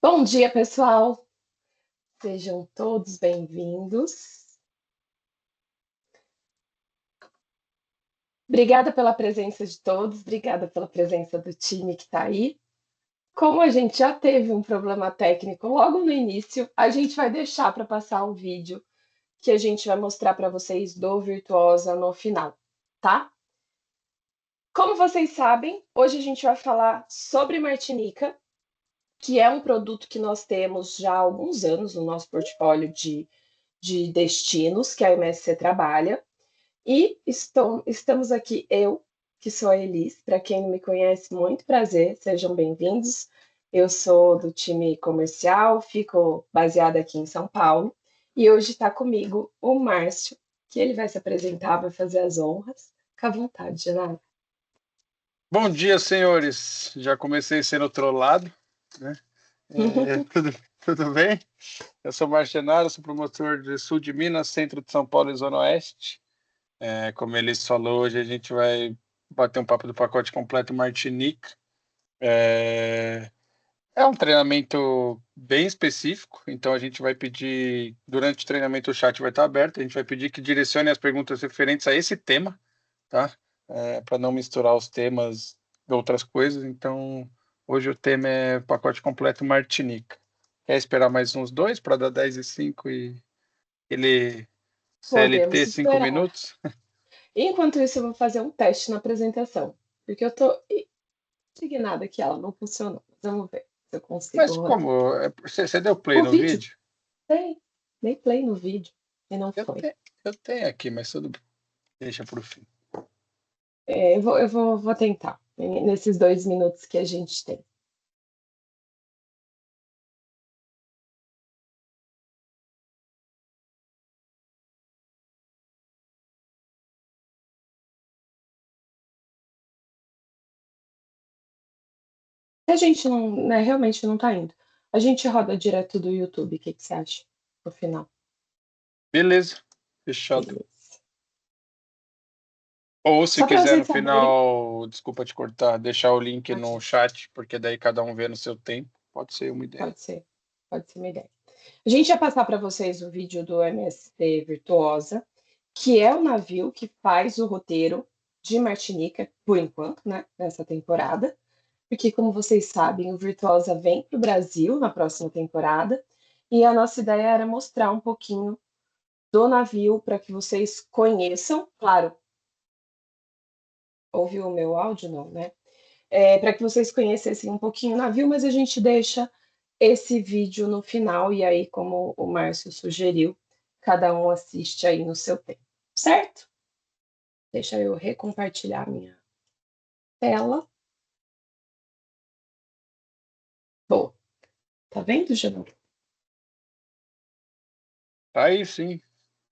Bom dia, pessoal. Sejam todos bem-vindos. Obrigada pela presença de todos, obrigada pela presença do time que está aí. Como a gente já teve um problema técnico logo no início, a gente vai deixar para passar o vídeo que a gente vai mostrar para vocês do Virtuosa no final, tá? Como vocês sabem, hoje a gente vai falar sobre Martinica, que é um produto que nós temos já há alguns anos no nosso portfólio de destinos que a MSC trabalha. E estamos aqui, eu, que sou a Elis, para quem não me conhece, muito prazer, sejam bem-vindos. Eu sou do time comercial, fico baseada aqui em São Paulo, e hoje está comigo o Márcio, que ele vai se apresentar, vai fazer as honras. Fica à vontade, Genaro. Bom dia, senhores. Já comecei sendo trollado, né? Tudo bem? Eu sou Marcenaro, sou promotor de Sul de Minas, Centro de São Paulo e Zona Oeste. Como eles falou, hoje a gente vai bater um papo do pacote completo Martinique. É um treinamento bem específico, então a gente vai pedir, durante o treinamento o chat vai estar aberto, a gente vai pedir que direcione as perguntas referentes a esse tema, tá? Para não misturar os temas de outras coisas. Então, hoje o tema é pacote completo Martinica. Quer esperar mais uns dois para dar 10 e 5 e ele Podemos CLT 5 esperar. minutos? Enquanto isso, eu vou fazer um teste na apresentação, porque eu estou indignada que ela não funcionou. Vamos ver se eu consigo Mas rodar. como? Você deu play O no vídeo? vídeo? Dei play no vídeo e não Eu, foi. te, eu tenho aqui, mas tudo bem. Deixa para o fim. Eu vou tentar, nesses 2 minutos que a gente tem. Se a gente não, né, realmente não tá indo, a gente roda direto do YouTube, o que que você acha? No final. Beleza, fechado. Beleza. Ou se Só para quiser no vocês saberem, final, desculpa te cortar, deixar o link no imagina, chat, porque daí cada um vê no seu tempo. Pode ser uma ideia. pode ser uma ideia. A gente vai passar para vocês o vídeo do MSC Virtuosa, que é o navio que faz o roteiro de Martinica, por enquanto, né, nessa temporada. Porque, como vocês sabem, o Virtuosa vem para o Brasil na próxima temporada, e a nossa ideia era mostrar um pouquinho do navio para que vocês conheçam, claro, ouviu o meu áudio? Não, né? Para que vocês conhecessem um pouquinho o navio, mas a gente deixa esse vídeo no final, e aí, como o Márcio sugeriu, cada um assiste aí no seu tempo, certo? Deixa eu recompartilhar minha tela. Boa. Tá vendo, Janu? Tá aí sim,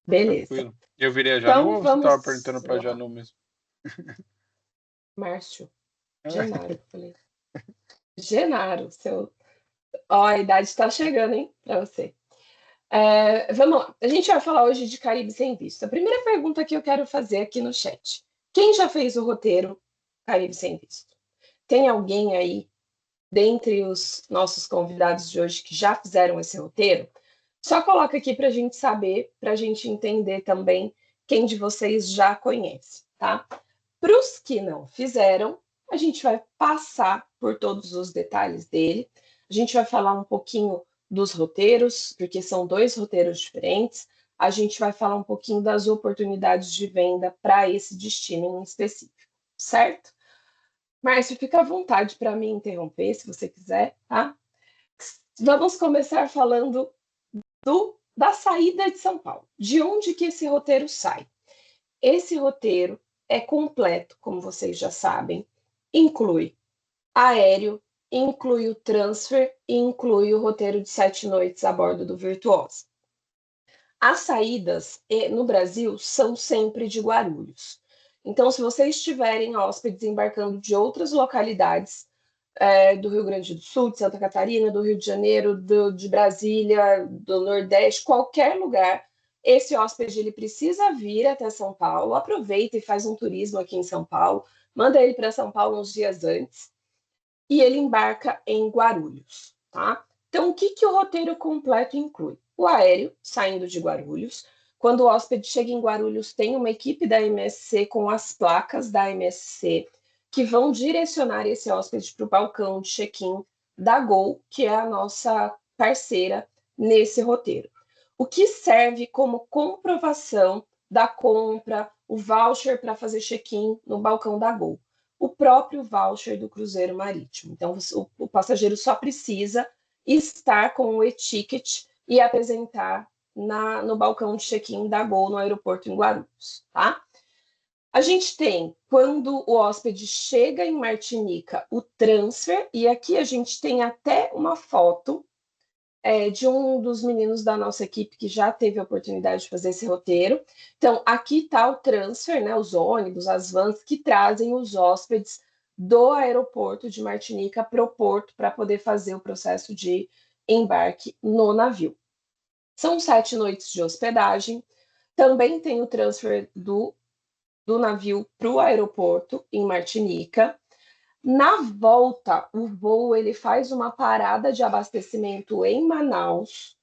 Beleza. tranquilo. Eu virei a Janu Então ou você estava vamos perguntando para a lá. Janu mesmo? Márcio, Genaro, falei. Genaro, seu. Ó, a idade está chegando, hein, para você. Vamos lá. A gente vai falar hoje de Caribe Sem Visto. A primeira pergunta que eu quero fazer aqui no chat: quem já fez o roteiro Caribe Sem Visto? Tem alguém aí, dentre os nossos convidados de hoje, que já fizeram esse roteiro? Só coloca aqui para a gente saber, para a gente entender também quem de vocês já conhece, tá? Para os que não fizeram, a gente vai passar por todos os detalhes dele. A gente vai falar um pouquinho dos roteiros, porque são 2 roteiros diferentes. A gente vai falar um pouquinho das oportunidades de venda para esse destino em específico, certo? Márcio, fica à vontade para me interromper, se você quiser, tá? Vamos começar falando da saída de São Paulo. De onde que esse roteiro sai? Esse roteiro é completo, como vocês já sabem, inclui aéreo, inclui o transfer e inclui o roteiro de 7 noites a bordo do Virtuosa. As saídas no Brasil são sempre de Guarulhos. Então, se vocês tiverem hóspedes embarcando de outras localidades, do Rio Grande do Sul, de Santa Catarina, do Rio de Janeiro, de Brasília, do Nordeste, qualquer lugar, esse hóspede ele precisa vir até São Paulo, aproveita e faz um turismo aqui em São Paulo, manda ele para São Paulo uns dias antes, e ele embarca em Guarulhos, tá? Então, o que o roteiro completo inclui? O aéreo, saindo de Guarulhos. Quando o hóspede chega em Guarulhos, tem uma equipe da MSC com as placas da MSC que vão direcionar esse hóspede para o balcão de check-in da Gol, que é a nossa parceira nesse roteiro. O que serve como comprovação da compra, o voucher para fazer check-in no balcão da Gol? O próprio voucher do cruzeiro marítimo. Então, o passageiro só precisa estar com o e-ticket e apresentar no balcão de check-in da Gol no aeroporto em Guarulhos, tá? A gente tem, quando o hóspede chega em Martinica, o transfer, e aqui a gente tem até uma foto de um dos meninos da nossa equipe que já teve a oportunidade de fazer esse roteiro. Então, aqui está o transfer, né, os ônibus, as vans que trazem os hóspedes do aeroporto de Martinica para o porto para poder fazer o processo de embarque no navio. São 7 noites de hospedagem. Também tem o transfer do navio para o aeroporto em Martinica. Na volta, o voo ele faz uma parada de abastecimento em Manaus.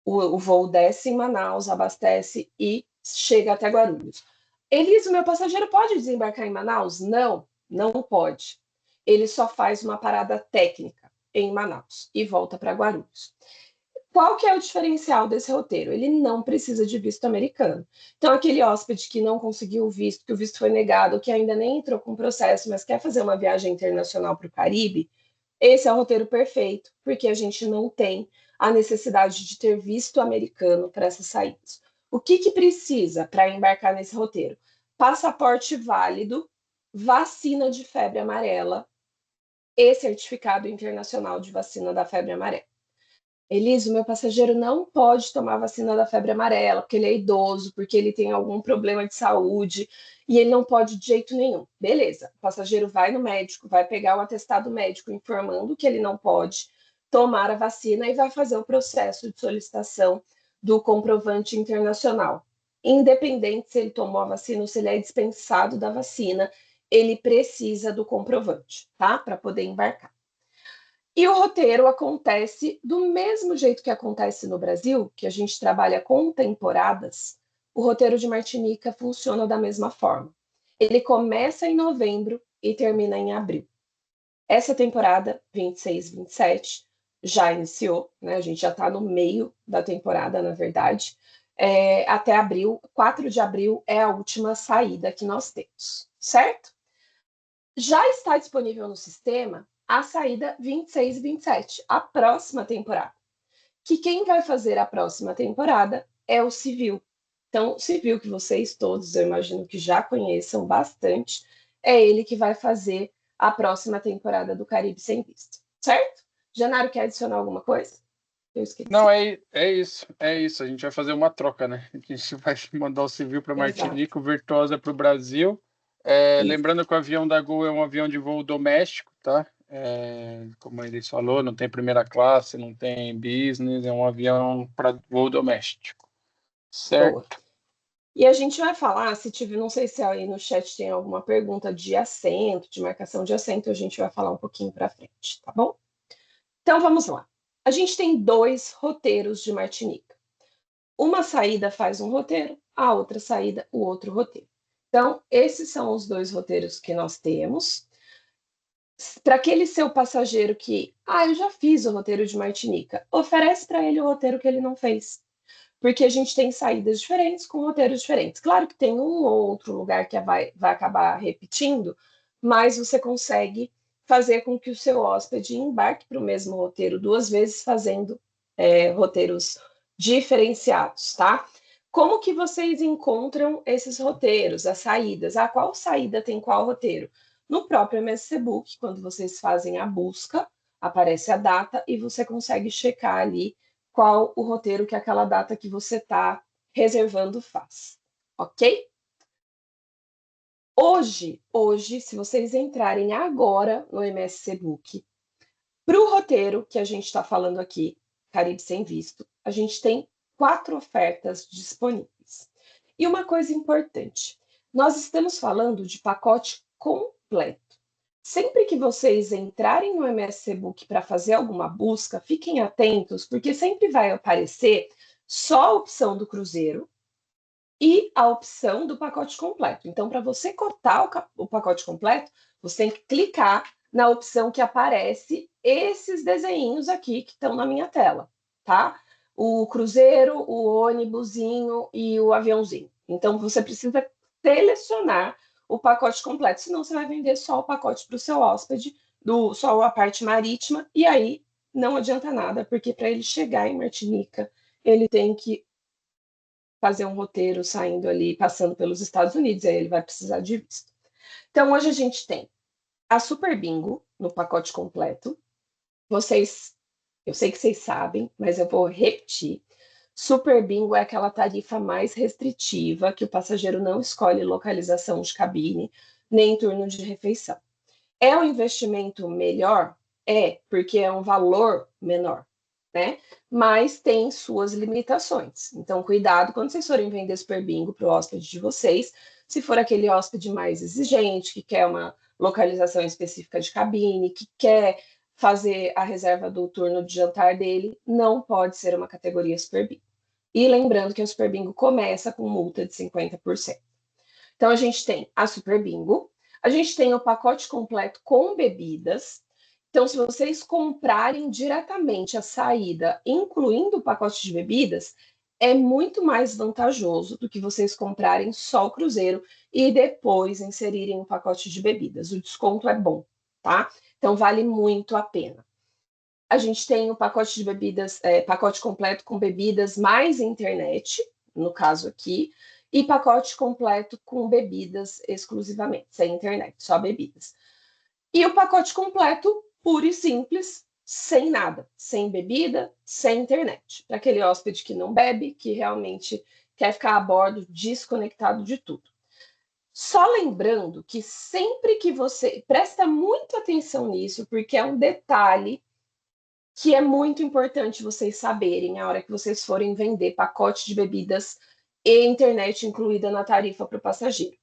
O voo desce em Manaus, abastece e chega até Guarulhos. Elisa, meu passageiro pode desembarcar em Manaus? Não, não pode. Ele só faz uma parada técnica em Manaus e volta para Guarulhos. Qual que é o diferencial desse roteiro? Ele não precisa de visto americano. Então, aquele hóspede que não conseguiu o visto, que o visto foi negado, que ainda nem entrou com o processo, mas quer fazer uma viagem internacional para o Caribe, esse é o roteiro perfeito, porque a gente não tem a necessidade de ter visto americano para essas saídas. O que precisa para embarcar nesse roteiro? Passaporte válido, vacina de febre amarela e certificado internacional de vacina da febre amarela. Elisa, o meu passageiro não pode tomar vacina da febre amarela, porque ele é idoso, porque ele tem algum problema de saúde, e ele não pode de jeito nenhum. Beleza, o passageiro vai no médico, vai pegar o atestado médico informando que ele não pode tomar a vacina e vai fazer o processo de solicitação do comprovante internacional. Independente se ele tomou a vacina ou se ele é dispensado da vacina, ele precisa do comprovante, tá? Para poder embarcar. E o roteiro acontece do mesmo jeito que acontece no Brasil, que a gente trabalha com temporadas, o roteiro de Martinica funciona da mesma forma. Ele começa em novembro e termina em abril. Essa temporada, 26, 27, já iniciou, né? A gente já está no meio da temporada, na verdade. Até abril, 4 de abril é a última saída que nós temos, certo? Já está disponível no sistema a saída 26 e 27, a próxima temporada. Que quem vai fazer a próxima temporada é o Civil. Então, o Civil, que vocês todos, eu imagino que já conheçam bastante, é ele que vai fazer a próxima temporada do Caribe Sem Visto, certo? Janaro, quer adicionar alguma coisa? Eu esqueci. Não, é isso. A gente vai fazer uma troca, né? A gente vai mandar o Civil para Martinica, o Virtuosa para o Brasil. Lembrando que o avião da Gol é um avião de voo doméstico, tá? Como ele falou, não tem primeira classe, não tem business, é um avião para voo doméstico. Certo? Boa. E a gente vai falar, se tiver, não sei se aí no chat tem alguma pergunta de assento, de marcação de assento, a gente vai falar um pouquinho para frente, tá bom? Então vamos lá. A gente tem 2 roteiros de Martinica. Uma saída faz um roteiro, a outra saída, o outro roteiro. Então, esses são os 2 roteiros que nós temos. Para aquele seu passageiro que, eu já fiz o roteiro de Martinica, oferece para ele o roteiro que ele não fez. Porque a gente tem saídas diferentes com roteiros diferentes. Claro que tem um ou outro lugar que vai acabar repetindo, mas você consegue fazer com que o seu hóspede embarque para o mesmo roteiro 2 vezes, fazendo roteiros diferenciados, tá? Como que vocês encontram esses roteiros, as saídas? Qual saída tem qual roteiro? No próprio MSC Book, quando vocês fazem a busca, aparece a data e você consegue checar ali qual o roteiro que aquela data que você está reservando faz, ok? Hoje, se vocês entrarem agora no MSC Book, para o roteiro que a gente está falando aqui, Caribe Sem Visto, a gente tem 4 ofertas disponíveis. E uma coisa importante, nós estamos falando de pacote completo. sempre que vocês entrarem no MSC Book para fazer alguma busca, fiquem atentos, porque sempre vai aparecer só a opção do cruzeiro e a opção do pacote completo. Então, para você cotar o pacote completo, você tem que clicar na opção que aparece esses desenhinhos aqui que estão na minha tela, tá? O cruzeiro, o ônibusinho e o aviãozinho. Então, você precisa selecionar o pacote completo, senão você vai vender só o pacote para o seu hóspede, só a parte marítima, e aí não adianta nada, porque para ele chegar em Martinica, ele tem que fazer um roteiro saindo ali, passando pelos Estados Unidos, aí ele vai precisar de visto. Então, hoje a gente tem a Super Bingo no pacote completo. Eu sei que vocês sabem, mas eu vou repetir. Super Bingo é aquela tarifa mais restritiva, que o passageiro não escolhe localização de cabine, nem turno de refeição. É um investimento melhor? É, porque é um valor menor, né? Mas tem suas limitações. Então, cuidado quando vocês forem vender Super Bingo para o hóspede de vocês, se for aquele hóspede mais exigente, que quer uma localização específica de cabine, que quer fazer a reserva do turno de jantar dele, não pode ser uma categoria Super Bingo. E lembrando que o Super Bingo começa com multa de 50%. Então, a gente tem a Super Bingo, a gente tem o pacote completo com bebidas. Então, se vocês comprarem diretamente a saída, incluindo o pacote de bebidas, é muito mais vantajoso do que vocês comprarem só o cruzeiro e depois inserirem o pacote de bebidas. O desconto é bom, tá? Então, vale muito a pena. A gente tem o pacote de bebidas, pacote completo com bebidas mais internet, no caso aqui, e pacote completo com bebidas exclusivamente, sem internet, só bebidas. E o pacote completo, puro e simples, sem nada, sem bebida, sem internet. Para aquele hóspede que não bebe, que realmente quer ficar a bordo desconectado de tudo. Só lembrando que sempre que você presta muita atenção nisso, porque é um detalhe que é muito importante vocês saberem a hora que vocês forem vender pacote de bebidas e internet incluída na tarifa para o passageiro.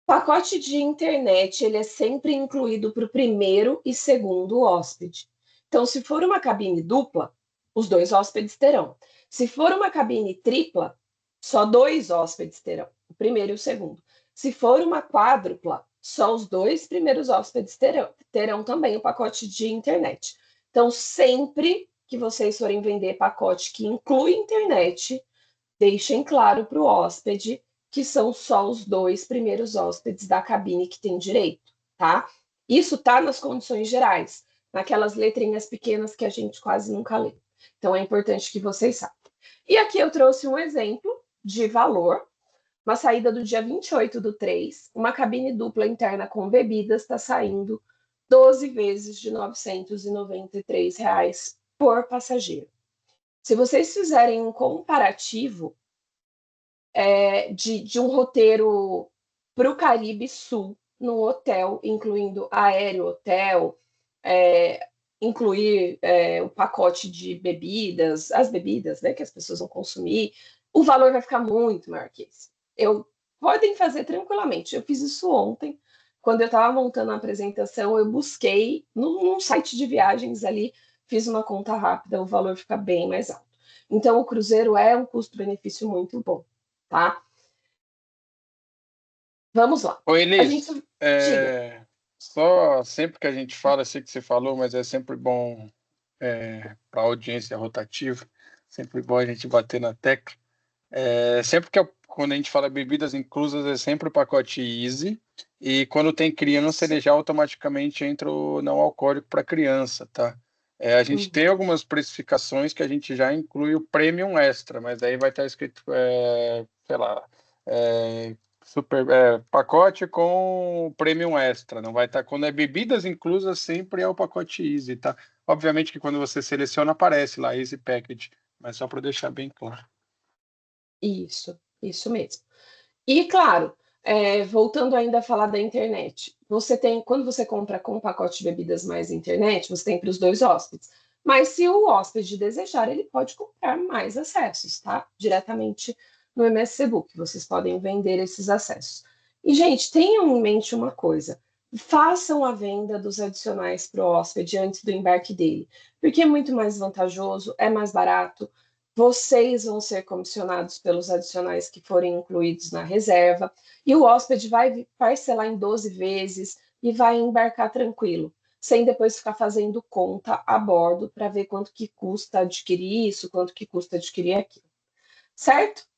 Pacote de internet, ele é sempre incluído para o primeiro e segundo hóspede. Então, se for uma cabine dupla, os 2 hóspedes terão. Se for uma cabine tripla, só 2 hóspedes terão, o primeiro e o segundo. Se for uma quádrupla, só os 2 primeiros hóspedes terão também o pacote de internet. Então, sempre que vocês forem vender pacote que inclui internet, deixem claro para o hóspede que são só os 2 primeiros hóspedes da cabine que têm direito, tá? Isso tá nas condições gerais, naquelas letrinhas pequenas que a gente quase nunca lê. Então, é importante que vocês saibam. E aqui eu trouxe um exemplo de valor. Uma saída do dia 28/3, uma cabine dupla interna com bebidas está saindo 12 vezes de R$ 993 por passageiro. Se vocês fizerem um comparativo de um roteiro para o Caribe Sul, no hotel, incluindo aéreo, hotel, incluir o pacote de bebidas, as bebidas, né, que as pessoas vão consumir, o valor vai ficar muito maior que esse. Podem fazer tranquilamente. Eu fiz isso ontem, quando eu estava montando a apresentação, eu busquei num site de viagens ali, fiz uma conta rápida, o valor fica bem mais alto. Então, o cruzeiro é um custo-benefício muito bom, tá? Vamos lá. Oi, A gente Elis, diga. só sempre que a gente fala, sei que você falou, mas é sempre bom para a audiência rotativa, sempre bom a gente bater na tecla. Sempre quando a gente fala bebidas inclusas, é sempre o pacote Easy, e quando tem criança, ele já automaticamente entra o não alcoólico para criança, tá? A gente tem algumas precificações que a gente já inclui o Premium Extra, mas aí vai estar escrito, sei lá, pacote com Premium Extra, não vai estar. Quando é bebidas inclusas, sempre é o pacote Easy, tá? Obviamente que quando você seleciona, aparece lá Easy Package, mas só para deixar bem claro. Isso mesmo. E, claro, voltando ainda a falar da internet, quando você compra com o pacote de bebidas mais internet, você tem para os 2 hóspedes. Mas se o hóspede desejar, ele pode comprar mais acessos, tá? Diretamente no MSC Book, vocês podem vender esses acessos. E, gente, tenham em mente uma coisa: façam a venda dos adicionais para o hóspede antes do embarque dele, porque é muito mais vantajoso, é mais barato. Vocês vão ser comissionados pelos adicionais que forem incluídos na reserva, e o hóspede vai parcelar em 12 vezes e vai embarcar tranquilo, sem depois ficar fazendo conta a bordo para ver quanto que custa adquirir isso, quanto que custa adquirir aquilo. Certo?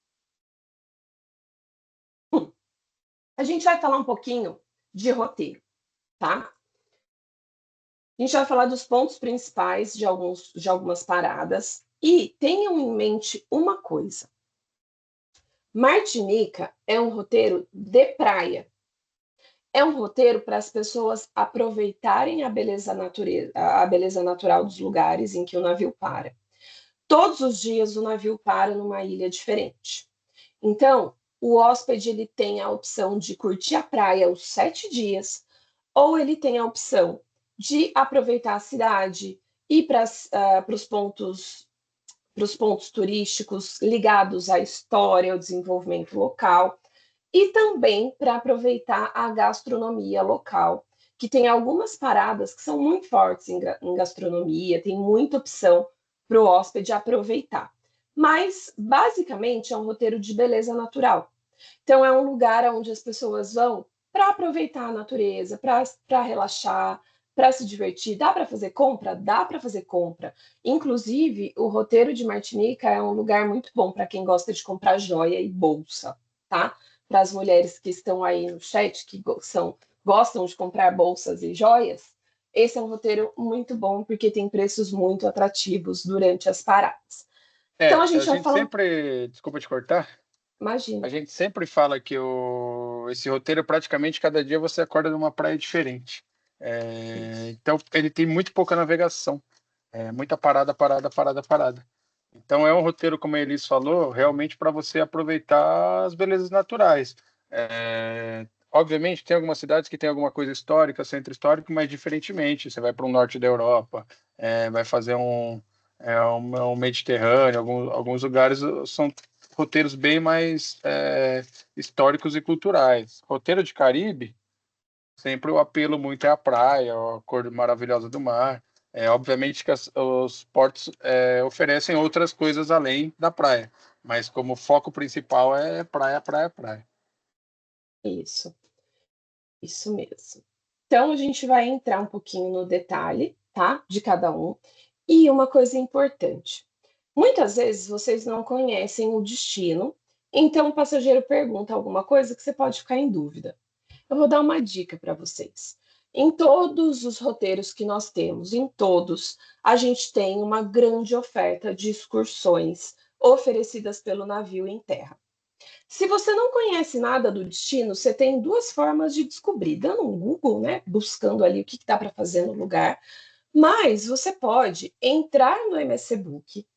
A gente vai falar um pouquinho de roteiro, tá? A gente vai falar dos pontos principais de algumas paradas e tenham em mente uma coisa. Martinica é um roteiro de praia. É um roteiro para as pessoas aproveitarem a beleza natural dos lugares em que o navio para. Todos os dias o navio para numa ilha diferente. Então, o hóspede ele tem a opção de curtir a praia os 7 dias, ou ele tem a opção de aproveitar a cidade, ir para os pontos turísticos ligados à história, ao desenvolvimento local, e também para aproveitar a gastronomia local, que tem algumas paradas que são muito fortes em gastronomia, tem muita opção para o hóspede aproveitar. Mas, basicamente, é um roteiro de beleza natural. Então, é um lugar onde as pessoas vão para aproveitar a natureza, para relaxar, para se divertir. Dá para fazer compra? Dá para fazer compra. Inclusive, o roteiro de Martinica é um lugar muito bom para quem gosta de comprar joia e bolsa, tá? Para as mulheres que estão aí no chat, que gostam de comprar bolsas e joias, esse é um roteiro muito bom, porque tem preços muito atrativos durante as paradas. Então, a gente A vai gente falar. sempre, desculpa te cortar, a Imagina. gente sempre fala que esse roteiro, praticamente cada dia você acorda numa praia diferente. Então, ele tem muito pouca navegação. Muita parada, parada, parada, parada. Então, é um roteiro, como a Elis falou, realmente para você aproveitar as belezas naturais. Obviamente, tem algumas cidades que tem alguma coisa histórica, centro histórico, mas diferentemente. Você vai para o norte da Europa, vai fazer um Mediterrâneo, alguns lugares são roteiros bem mais históricos e culturais. Roteiro de Caribe, sempre o apelo muito é a praia, a cor maravilhosa do mar. Obviamente que os portos oferecem outras coisas além da praia, mas como foco principal é praia, praia, praia. Isso mesmo. Então, a gente vai entrar um pouquinho no detalhe, tá? De cada um. E uma coisa importante: muitas vezes vocês não conhecem o destino, então o passageiro pergunta alguma coisa que você pode ficar em dúvida. Eu vou dar uma dica para vocês. Em todos os roteiros que nós temos, em todos, a gente tem uma grande oferta de excursões oferecidas pelo navio em terra. Se você não conhece nada do destino, você tem duas formas de descobrir, dando um Google, né, buscando ali o que dá para fazer no lugar, mas você pode entrar no MSC Book,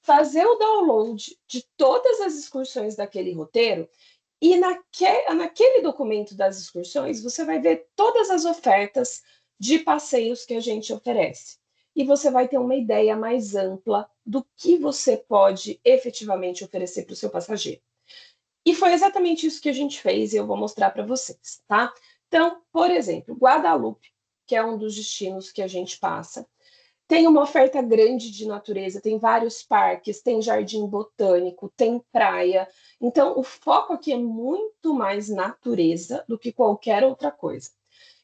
fazer o download de todas as excursões daquele roteiro e naquele documento das excursões você vai ver todas as ofertas de passeios que a gente oferece. E você vai ter uma ideia mais ampla do que você pode efetivamente oferecer para o seu passageiro. E foi exatamente isso que a gente fez e eu vou mostrar para vocês, tá? Então, por exemplo, Guadalupe, que é um dos destinos que a gente passa, tem uma oferta grande de natureza, tem vários parques, tem jardim botânico, tem praia. Então, o foco aqui é muito mais natureza do que qualquer outra coisa.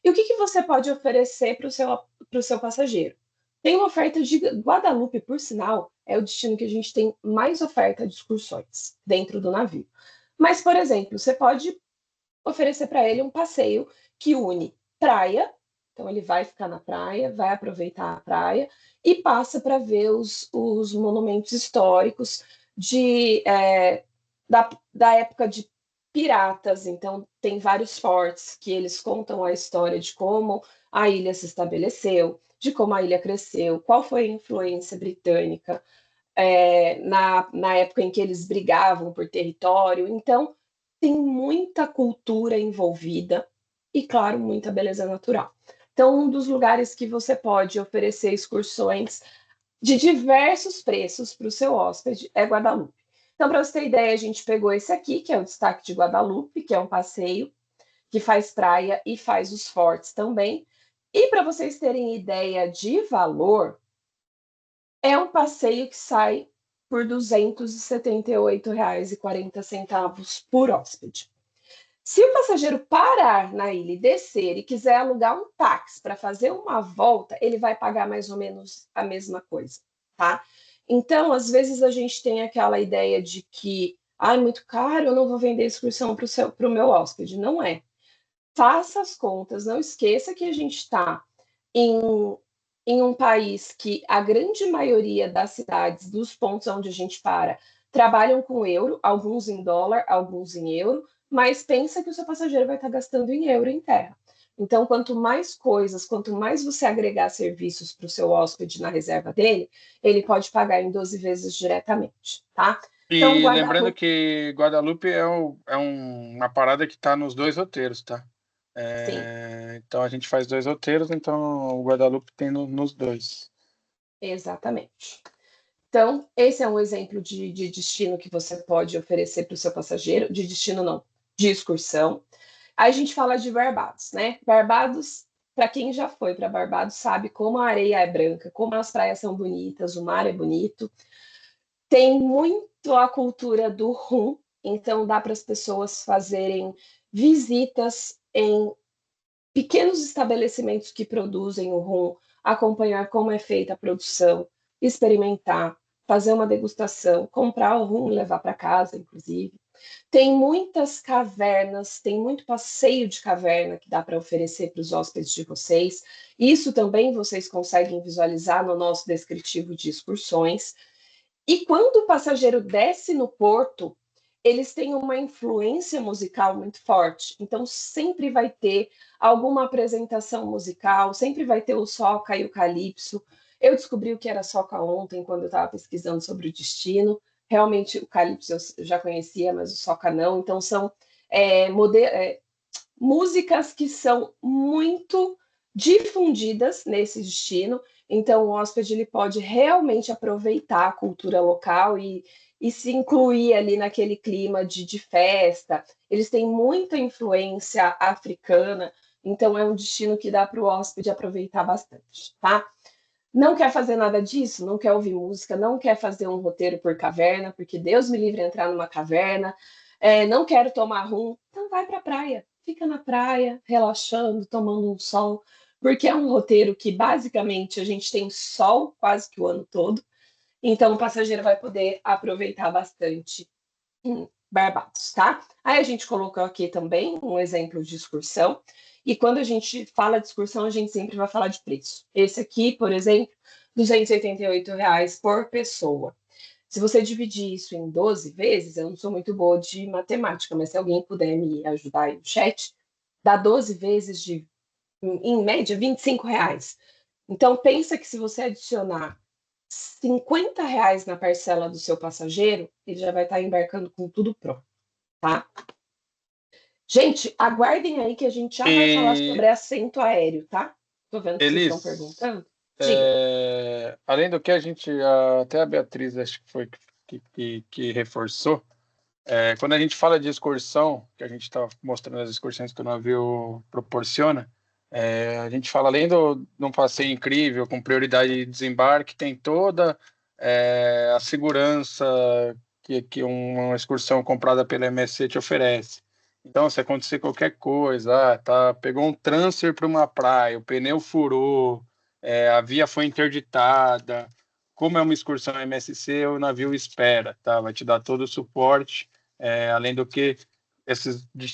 E o que você pode oferecer para o seu passageiro? Tem uma oferta de Guadalupe, por sinal, é o destino que a gente tem mais oferta de excursões dentro do navio. Mas, por exemplo, você pode oferecer para ele um passeio que une praia, então ele vai ficar na praia, vai aproveitar a praia e passa para ver os monumentos históricos da época de piratas. Então, tem vários fortes que eles contam a história de como a ilha se estabeleceu, de como a ilha cresceu, qual foi a influência britânica na época em que eles brigavam por território. Então, tem muita cultura envolvida e, claro, muita beleza natural. Então, um dos lugares que você pode oferecer excursões de diversos preços para o seu hóspede é Guadalupe. Então, para você ter ideia, a gente pegou esse aqui, que é o destaque de Guadalupe, que é um passeio que faz praia e faz os fortes também. E para vocês terem ideia de valor, é um passeio que sai por R$ 278,40 por hóspede. Se o passageiro parar na ilha e descer e quiser alugar um táxi para fazer uma volta, ele vai pagar mais ou menos a mesma coisa, tá? Então, às vezes a gente tem aquela ideia de que, é muito caro, eu não vou vender excursão para o meu hóspede. Não é. Faça as contas, não esqueça que a gente está em, em um país que a grande maioria das cidades, dos pontos onde a gente para, trabalham com euro, alguns em dólar, alguns em euro, mas pensa que o seu passageiro vai estar gastando em euro em terra. Então, quanto mais coisas, quanto mais você agregar serviços para o seu hóspede na reserva dele, ele pode pagar em 12 vezes diretamente, tá? Então, E lembrando Guadalupe, que Guadalupe uma parada que está nos 2 roteiros, tá? sim, Então a gente faz 2 roteiros, então o Guadalupe tem nos 2. exatamente. Então, esse é um exemplo de destino que você pode oferecer para o seu passageiro, de destino não, de excursão. Aí a gente fala de Barbados, né? Barbados, para quem já foi para Barbados, sabe como a areia é branca, como as praias são bonitas, o mar é bonito. Tem muito a cultura do rum, então dá para as pessoas fazerem visitas em pequenos estabelecimentos que produzem o rum, acompanhar como é feita a produção, experimentar, fazer uma degustação, comprar o rum e levar para casa, inclusive. Tem muitas cavernas, tem muito passeio de caverna que dá para oferecer para os hóspedes de vocês. Isso também vocês conseguem visualizar no nosso descritivo de excursões. E quando o passageiro desce no porto, eles têm uma influência musical muito forte. Então, sempre vai ter alguma apresentação musical, sempre vai ter o soca e o calypso. Eu descobri o que era soca ontem, quando eu estava pesquisando sobre o destino. Realmente, o calypso eu já conhecia, mas o soca não. Então, são músicas que são muito difundidas nesse destino. Então, o hóspede ele pode realmente aproveitar a cultura local e se incluir ali naquele clima de festa. Eles têm muita influência africana, então é um destino que dá para o hóspede aproveitar bastante, tá? Não quer fazer nada disso? Não quer ouvir música? Não quer fazer um roteiro por caverna? Porque Deus me livre de entrar numa caverna. Não quero tomar rum? Então vai para a praia. Fica na praia, relaxando, tomando um sol. Porque é um roteiro que basicamente a gente tem sol quase que o ano todo. Então o passageiro vai poder aproveitar bastante em Barbados, tá? Aí a gente colocou aqui também um exemplo de excursão. E quando a gente fala de excursão, a gente sempre vai falar de preço. Esse aqui, por exemplo, R$ 288 por pessoa. Se você dividir isso em 12 vezes, eu não sou muito boa de matemática, mas se alguém puder me ajudar aí no chat, dá 12 vezes de, em média, R$ 25. Então, pensa que se você adicionar R$ 50 na parcela do seu passageiro, ele já vai estar embarcando com tudo pronto, tá? Gente, aguardem aí que a gente já vai falar E sobre assento aéreo, tá? Tô vendo que vocês estão Elis, perguntando. Diga. além do que até a Beatriz acho que foi que reforçou, quando a gente fala de excursão, que a gente está mostrando as excursões que o navio proporciona, a gente fala além de um passeio incrível, com prioridade de desembarque, tem toda a segurança que uma excursão comprada pela MSC te oferece. Então, se acontecer qualquer coisa, pegou um transfer para uma praia, o pneu furou, a via foi interditada, como é uma excursão MSC, o navio espera, tá? Vai te dar todo o suporte, além do que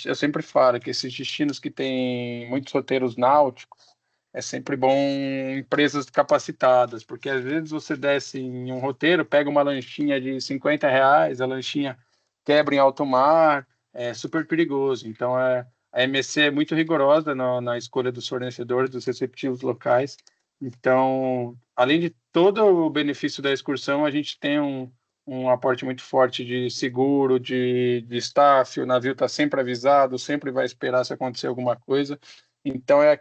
eu sempre falo que esses destinos que têm muitos roteiros náuticos, é sempre bom empresas capacitadas, porque às vezes você desce em um roteiro, pega uma lanchinha de R$ 50, a lanchinha quebra em alto mar, é super perigoso. Então, a MSC é muito rigorosa na escolha dos fornecedores, dos receptivos locais. Então, além de todo o benefício da excursão, a gente tem um aporte muito forte de seguro, de staff, o navio está sempre avisado, sempre vai esperar se acontecer alguma coisa. Então, é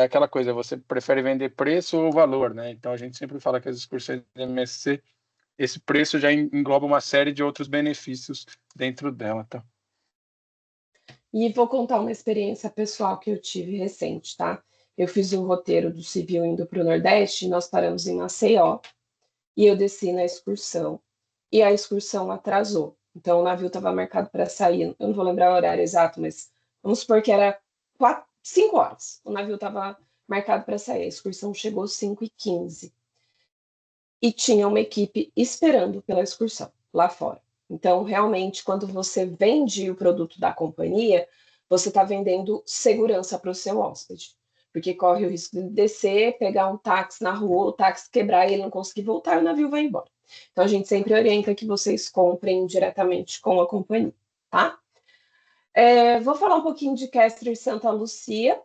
aquela coisa, você prefere vender preço ou valor, né? Então, a gente sempre fala que as excursões da MSC, esse preço já engloba uma série de outros benefícios dentro dela, tá? E vou contar uma experiência pessoal que eu tive recente, tá? Eu fiz um roteiro do civil indo para o Nordeste, e nós paramos em Maceió, e eu desci na excursão, e a excursão atrasou. Então, o navio estava marcado para sair, eu não vou lembrar o horário exato, mas vamos supor que era 5 horas. O navio estava marcado para sair, a excursão chegou às 5h15. E tinha uma equipe esperando pela excursão lá fora. Então, realmente, quando você vende o produto da companhia, você está vendendo segurança para o seu hóspede, porque corre o risco de descer, pegar um táxi na rua, o táxi quebrar e ele não conseguir voltar, o navio vai embora. Então, a gente sempre orienta que vocês comprem diretamente com a companhia, tá? Vou falar um pouquinho de Castres Santa Lucia,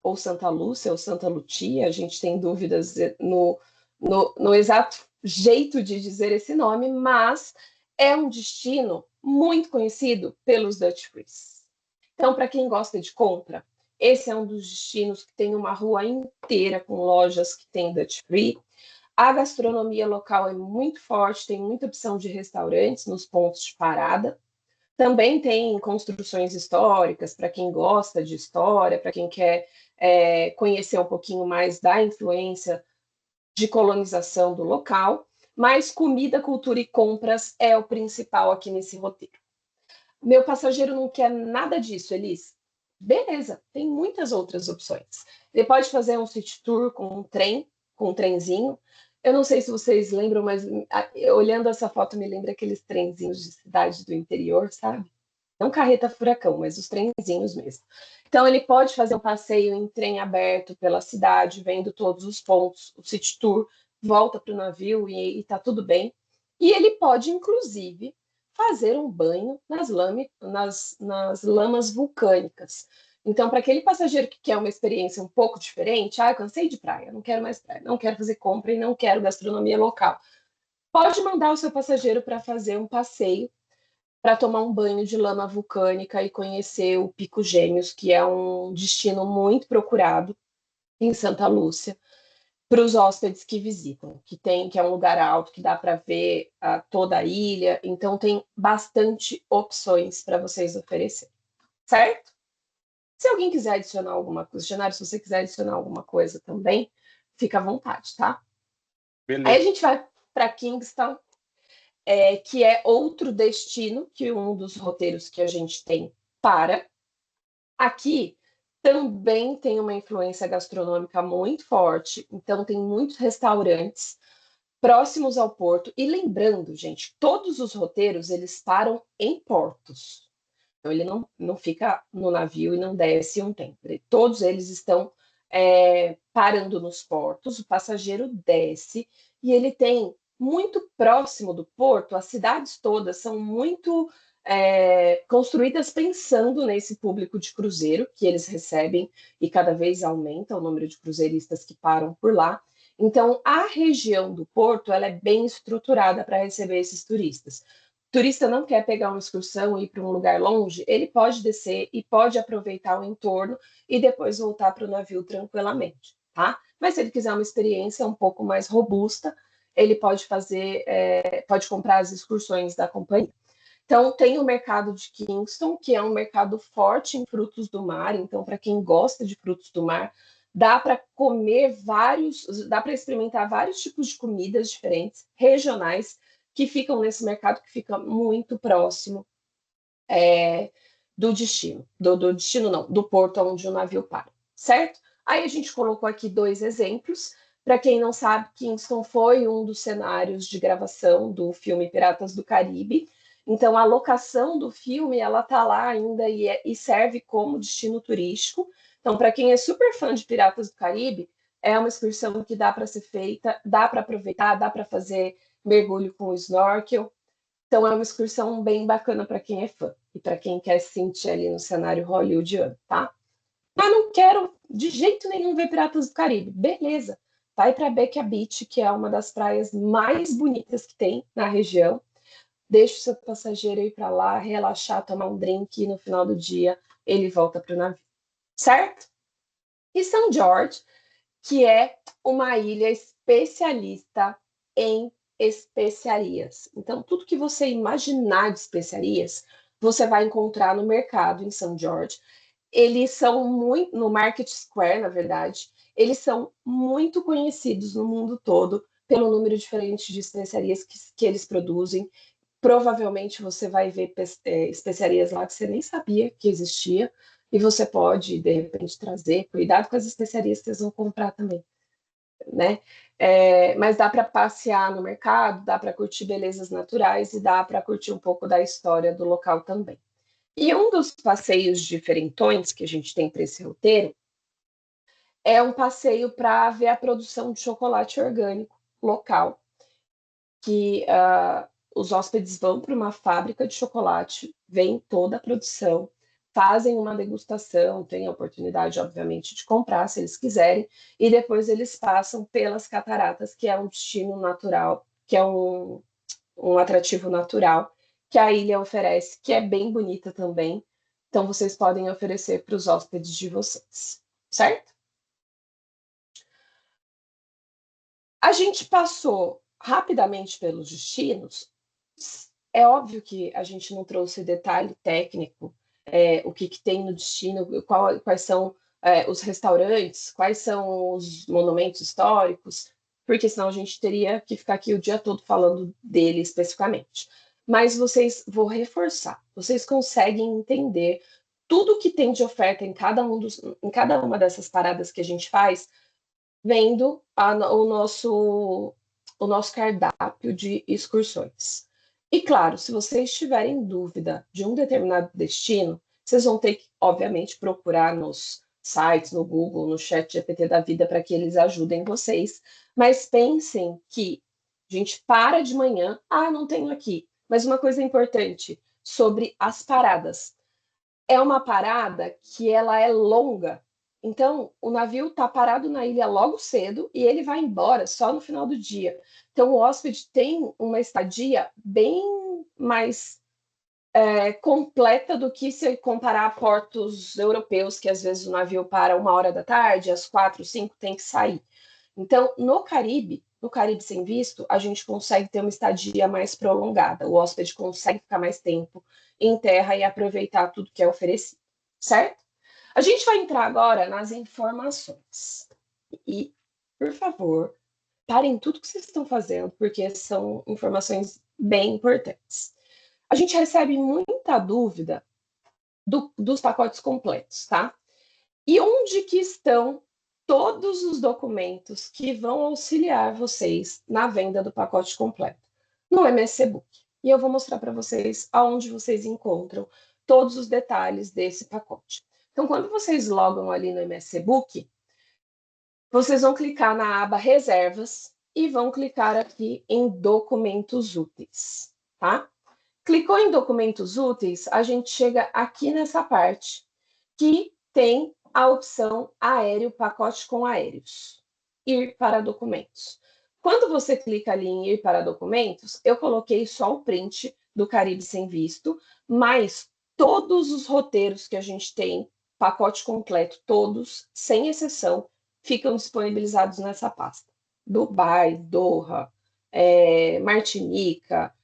ou Santa Lúcia, ou Santa Lucia, a gente tem dúvidas no exato jeito de dizer esse nome, mas é um destino muito conhecido pelos Dutch Frees. Então, para quem gosta de compra, esse é um dos destinos que tem uma rua inteira com lojas que tem Dutch Free. A gastronomia local é muito forte, tem muita opção de restaurantes nos pontos de parada. Também tem construções históricas para quem gosta de história, para quem quer conhecer um pouquinho mais da influência de colonização do local, mas comida, cultura e compras é o principal aqui nesse roteiro. Meu passageiro não quer nada disso, Elis. Beleza, tem muitas outras opções. Ele pode fazer um city tour com um trem, com um trenzinho. Eu não sei se vocês lembram, mas olhando essa foto me lembra aqueles trenzinhos de cidade do interior, sabe? Não carreta furacão, mas os trenzinhos mesmo. Então, ele pode fazer um passeio em trem aberto pela cidade, vendo todos os pontos, o city tour, volta para o navio e está tudo bem. E ele pode, inclusive, fazer um banho nas lamas vulcânicas. Então, para aquele passageiro que quer uma experiência um pouco diferente, eu cansei de praia, não quero mais praia, não quero fazer compra e não quero gastronomia local. Pode mandar o seu passageiro para fazer um passeio para tomar um banho de lama vulcânica e conhecer o Pico Gêmeos, que é um destino muito procurado em Santa Lúcia para os hóspedes que visitam, que é um lugar alto que dá para ver toda a ilha, então tem bastante opções para vocês oferecer, certo? Se alguém quiser adicionar alguma coisa, Genaro, se você quiser adicionar alguma coisa também, fica à vontade, tá? Aí a Beleza. gente vai para Kingston, que é outro destino que um dos roteiros que a gente tem para. Aqui também tem uma influência gastronômica muito forte, então tem muitos restaurantes próximos ao porto. E lembrando, gente, todos os roteiros eles param em portos. Então ele não fica no navio e não desce um tempo. Todos eles estão parando nos portos, o passageiro desce e ele tem muito próximo do porto, as cidades todas são muito construídas pensando nesse público de cruzeiro que eles recebem e cada vez aumenta o número de cruzeiristas que param por lá. Então, a região do porto ela é bem estruturada para receber esses turistas. O turista não quer pegar uma excursão e ir para um lugar longe, ele pode descer e pode aproveitar o entorno e depois voltar para o navio tranquilamente, tá? Mas se ele quiser uma experiência um pouco mais robusta, ele pode pode comprar as excursões da companhia. Então, tem o mercado de Kingston, que é um mercado forte em frutos do mar. Então, para quem gosta de frutos do mar, dá para comer dá para experimentar vários tipos de comidas diferentes, regionais, que ficam nesse mercado que fica muito próximo do destino. Do destino, não, do porto onde o navio para, certo? Aí a gente colocou aqui 2 exemplos. Para quem não sabe, Kingston foi um dos cenários de gravação do filme Piratas do Caribe. Então, a locação do filme, ela tá lá ainda e serve como destino turístico. Então, para quem é super fã de Piratas do Caribe, é uma excursão que dá para ser feita, dá para aproveitar, dá para fazer mergulho com snorkel. Então, é uma excursão bem bacana para quem é fã e para quem quer se sentir ali no cenário hollywoodiano, tá? Mas não quero de jeito nenhum ver Piratas do Caribe. Beleza. Vai para Bequia Beach, que é uma das praias mais bonitas que tem na região. Deixa o seu passageiro ir para lá, relaxar, tomar um drink e no final do dia ele volta para o navio. Certo? E São George, que é uma ilha especialista em especiarias. Então, tudo que você imaginar de especiarias, você vai encontrar no mercado em São Jorge. Eles são muito, no Market Square, na verdade, eles são muito conhecidos no mundo todo pelo número diferente de especiarias que eles produzem. Provavelmente você vai ver especiarias lá que você nem sabia que existia, e você pode, de repente, trazer. Cuidado com as especiarias que vocês vão comprar também, né? Mas dá para passear no mercado, dá para curtir belezas naturais e dá para curtir um pouco da história do local também. E um dos passeios diferentões que a gente tem para esse roteiro é um passeio para ver a produção de chocolate orgânico local, que os hóspedes vão para uma fábrica de chocolate, veem toda a produção, fazem uma degustação, têm a oportunidade, obviamente, de comprar, se eles quiserem, e depois eles passam pelas cataratas, que é um destino natural, que é um atrativo natural, que a ilha oferece, que é bem bonita também. Então, vocês podem oferecer para os hóspedes de vocês, certo? A gente passou rapidamente pelos destinos. É óbvio que a gente não trouxe detalhe técnico, o que tem no destino, quais são os restaurantes, quais são os monumentos históricos, porque senão a gente teria que ficar aqui o dia todo falando dele especificamente. Mas vou reforçar, vocês conseguem entender tudo que tem de oferta em cada uma dessas paradas que a gente faz, vendo o nosso cardápio de excursões. E claro, se vocês tiverem dúvida de um determinado destino, vocês vão ter que, obviamente, procurar nos sites, no Google, no chat GPT da vida, para que eles ajudem vocês. Mas pensem que a gente para de manhã, não tenho aqui. Mas uma coisa importante sobre as paradas. É uma parada que ela é longa. Então, o navio está parado na ilha logo cedo e ele vai embora só no final do dia. Então, o hóspede tem uma estadia bem mais completa do que se comparar a portos europeus, que às vezes o navio para 1 hora da tarde, às 4, 5 tem que sair. Então, no Caribe sem visto, a gente consegue ter uma estadia mais prolongada. O hóspede consegue ficar mais tempo em terra e aproveitar tudo que é oferecido, certo? A gente vai entrar agora nas informações. E, por favor, parem tudo que vocês estão fazendo, porque são informações bem importantes. A gente recebe muita dúvida dos pacotes completos, tá? E onde que estão todos os documentos que vão auxiliar vocês na venda do pacote completo? No MSC Book. E eu vou mostrar para vocês aonde vocês encontram todos os detalhes desse pacote. Então, quando vocês logam ali no MSC Book, vocês vão clicar na aba Reservas e vão clicar aqui em Documentos Úteis, tá? Clicou em Documentos Úteis, a gente chega aqui nessa parte que tem a opção Aéreo, pacote com aéreos, ir para documentos. Quando você clica ali em ir para documentos, eu coloquei só o print do Caribe sem visto, mas todos os roteiros que a gente tem, pacote completo, todos, sem exceção, ficam disponibilizados nessa pasta. Dubai, Doha, Martinica,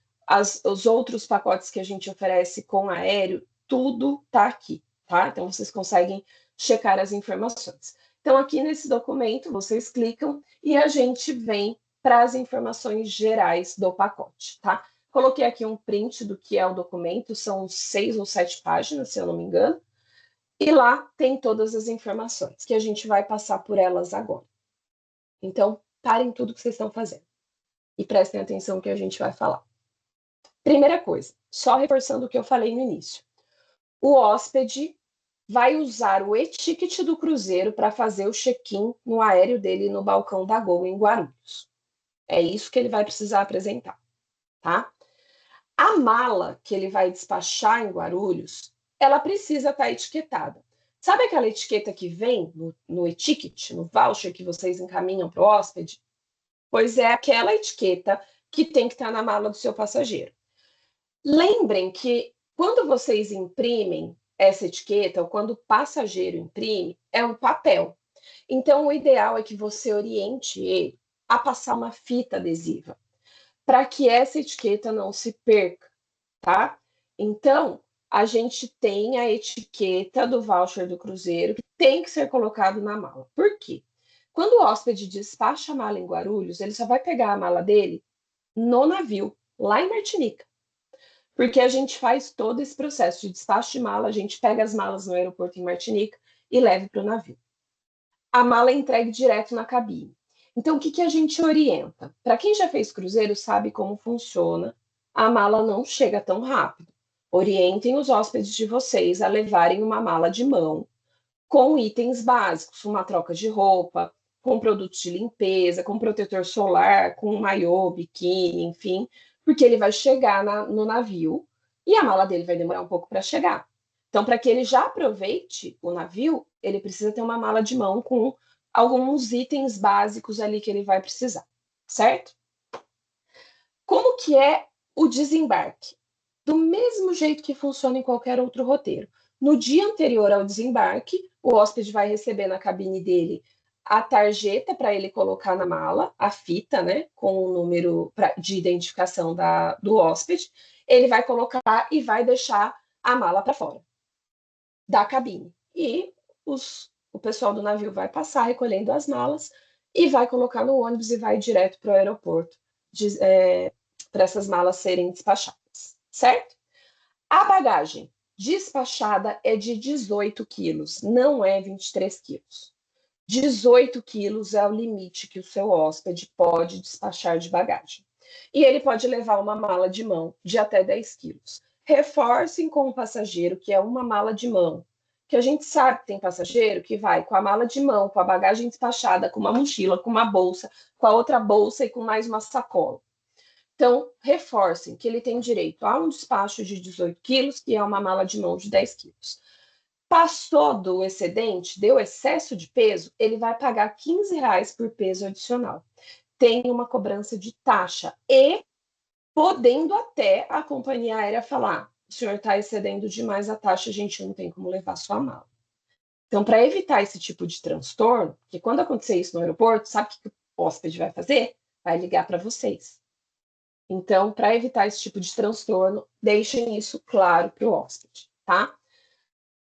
os outros pacotes que a gente oferece com aéreo, tudo está aqui, tá? Então, vocês conseguem checar as informações. Então, aqui nesse documento, vocês clicam e a gente vem para as informações gerais do pacote, tá? Coloquei aqui um print do que é o documento, são 6 ou 7 páginas, se eu não me engano, e lá tem todas as informações, que a gente vai passar por elas agora. Então, parem tudo que vocês estão fazendo e prestem atenção no que a gente vai falar. Primeira coisa, só reforçando o que eu falei no início. O hóspede vai usar o e-ticket do cruzeiro para fazer o check-in no aéreo dele no balcão da Gol em Guarulhos. É isso que ele vai precisar apresentar, tá? A mala que ele vai despachar em Guarulhos, ela precisa estar etiquetada. Sabe aquela etiqueta que vem no e-ticket, no voucher que vocês encaminham para o hóspede? Pois é aquela etiqueta que tem que estar na mala do seu passageiro. Lembrem que quando vocês imprimem essa etiqueta, ou quando o passageiro imprime, é um papel. Então, o ideal é que você oriente ele a passar uma fita adesiva, para que essa etiqueta não se perca, tá? Então, a gente tem a etiqueta do voucher do cruzeiro que tem que ser colocado na mala. Por quê? Quando o hóspede despacha a mala em Guarulhos, ele só vai pegar a mala dele no navio, lá em Martinica. Porque a gente faz todo esse processo de despacho de mala, a gente pega as malas no aeroporto em Martinica e leva para o navio. A mala é entregue direto na cabine. Então, o que a gente orienta? Para quem já fez cruzeiro, sabe como funciona. A mala não chega tão rápido. Orientem os hóspedes de vocês a levarem uma mala de mão com itens básicos, uma troca de roupa, com produtos de limpeza, com protetor solar, com maiô, biquíni, enfim, porque ele vai chegar no navio e a mala dele vai demorar um pouco para chegar. Então, para que ele já aproveite o navio, ele precisa ter uma mala de mão com alguns itens básicos ali que ele vai precisar, certo? Como que é o desembarque? Do mesmo jeito que funciona em qualquer outro roteiro. No dia anterior ao desembarque, o hóspede vai receber na cabine dele a tarjeta para ele colocar na mala, a fita, né, com o número de identificação do hóspede. Ele vai colocar e vai deixar a mala para fora da cabine. E o pessoal do navio vai passar recolhendo as malas e vai colocar no ônibus e vai direto para o aeroporto para essas malas serem despachadas, certo? A bagagem despachada é de 18 quilos, não é 23 quilos. 18 quilos é o limite que o seu hóspede pode despachar de bagagem. E ele pode levar uma mala de mão de até 10 quilos. Reforcem com o passageiro que é uma mala de mão. Que a gente sabe que tem passageiro que vai com a mala de mão, com a bagagem despachada, com uma mochila, com uma bolsa, com a outra bolsa e com mais uma sacola. Então, reforcem que ele tem direito a um despacho de 18 quilos, que é uma mala de mão de 10 quilos. Passou do excedente, deu excesso de peso, ele vai pagar R$ 15 por peso adicional. Tem uma cobrança de taxa e podendo até a companhia aérea falar: o senhor está excedendo demais a taxa, a gente não tem como levar sua mala. Então, para evitar esse tipo de transtorno, porque quando acontecer isso no aeroporto, sabe o que o hóspede vai fazer? Vai ligar para vocês. Então, para evitar esse tipo de transtorno, deixem isso claro para o hóspede, tá?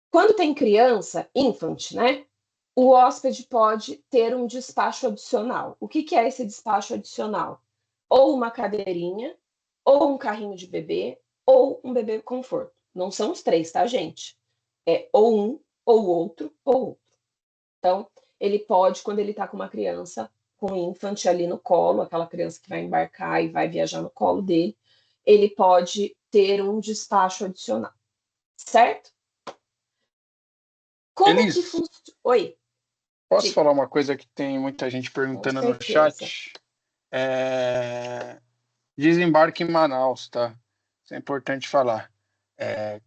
Quando tem criança, infant, né? O hóspede pode ter um despacho adicional. O que é esse despacho adicional? Ou uma cadeirinha, ou um carrinho de bebê, ou um bebê conforto. Não são os três, tá, gente? É ou um, ou outro, ou outro. Então, ele pode, quando ele está com uma criança, com um infant ali no colo, aquela criança que vai embarcar e vai viajar no colo dele, ele pode ter um despacho adicional, certo? Como que funciona? Oi. Posso falar uma coisa que tem muita gente perguntando no chat? Desembarque em Manaus, tá? Isso é importante falar.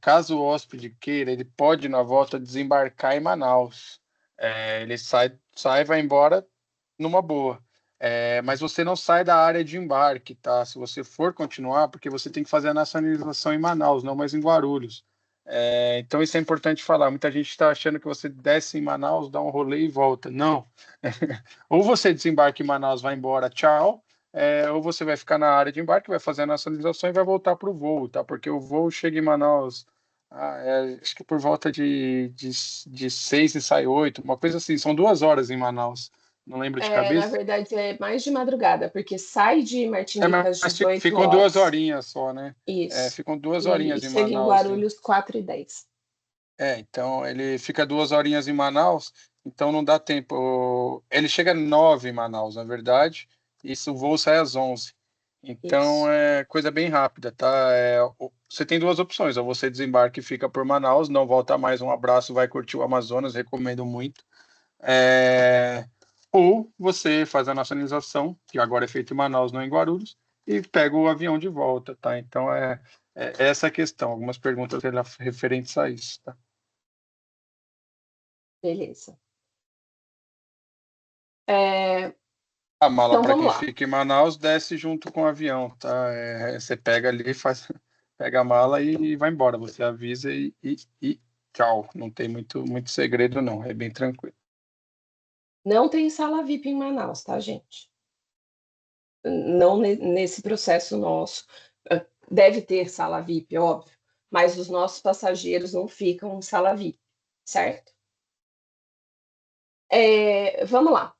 Caso o hóspede queira, ele pode, na volta, desembarcar em Manaus. Ele sai e vai embora numa boa. Mas você não sai da área de embarque, tá? Se você for continuar, porque você tem que fazer a nacionalização em Manaus, não mais em Guarulhos. Então isso é importante falar. Muita gente está achando que você desce em Manaus, dá um rolê e volta. Não. Ou você desembarca em Manaus, vai embora, tchau. Ou você vai ficar na área de embarque, vai fazer a nacionalização e vai voltar para o voo, tá? Porque o voo chega em Manaus, acho que por volta de 6 e sai 8, uma coisa assim. São 2 horas em Manaus. Não lembro de Na cabeça. verdade, é mais de madrugada, porque sai de Martinica às Mas 18 ficam 2 horas. horinhas só, né? Isso. Ficam 2 E horinhas em chega em Manaus. Guarulhos 4h10. Então ele fica 2 horinhas em Manaus, então não dá tempo. Ele chega 9 em Manaus, na verdade, e o voo sai às 11. Então Isso. é coisa bem rápida, tá? Você tem 2 opções: ou você desembarca e fica por Manaus, não volta mais. Um abraço, vai curtir o Amazonas, recomendo muito. Ou você faz a nacionalização, que agora é feito em Manaus, não em Guarulhos, e pega o avião de volta, tá? Então é essa a questão. Algumas perguntas referentes a isso, tá? Beleza. A mala Então para vamos quem lá. fica em Manaus desce junto com o avião, tá? Você pega ali, pega a mala e vai embora. Você avisa e tchau. Não tem muito segredo, não. É bem tranquilo. Não tem sala VIP em Manaus, tá, gente? Não nesse processo nosso. Deve ter sala VIP, óbvio, mas os nossos passageiros não ficam em sala VIP, certo? Vamos lá.